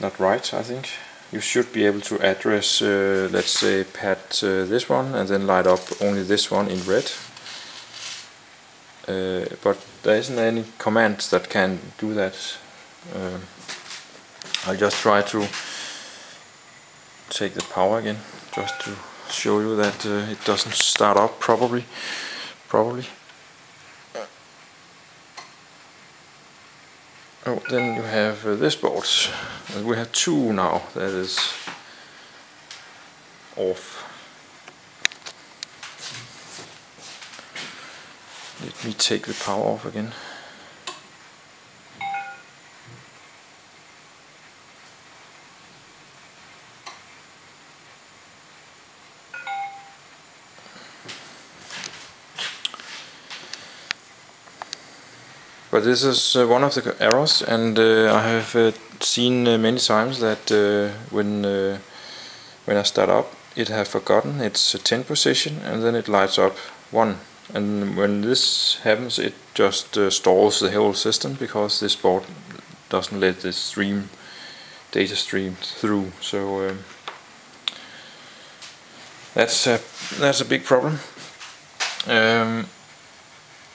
not right, I think. You should be able to address, let's say, pad this one and then light up only this one in red. But there isn't any commands that can do that. I'll just try to take the power again, just to show you that it doesn't start up probably. Oh, then you have this board. We have two now that is off. Let me take the power off again. But this is one of the errors, and I have seen many times that when I start up, it has forgotten its 10 position, and then it lights up 1. And when this happens, it just stalls the whole system, because this board doesn't let the data stream through. So that's a big problem. And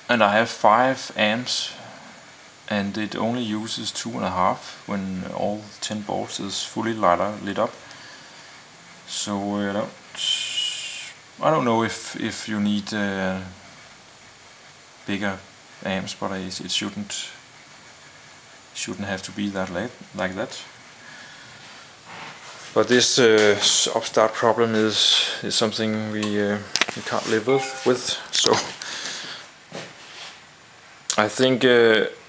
I have 5 amps, and it only uses 2.5 when all 10 boards is fully lit up. So I don't know if you need bigger amps, but it shouldn't have to be that like that. But this upstart problem is something we can't live with. So I think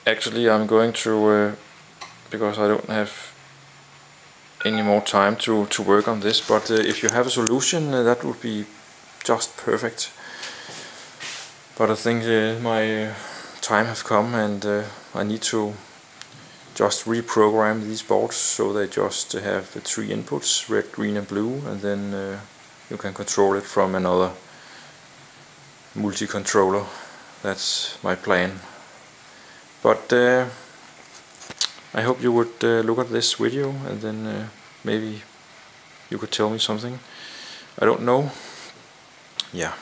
actually I'm going to, because I don't have any more time to work on this, but if you have a solution, that would be just perfect. But I think my time has come, and I need to just reprogram these boards so they just have 3 inputs, red, green and blue, and then you can control it from another multi-controller. That's my plan. But I hope you would look at this video, and then maybe you could tell me something. I don't know. Yeah.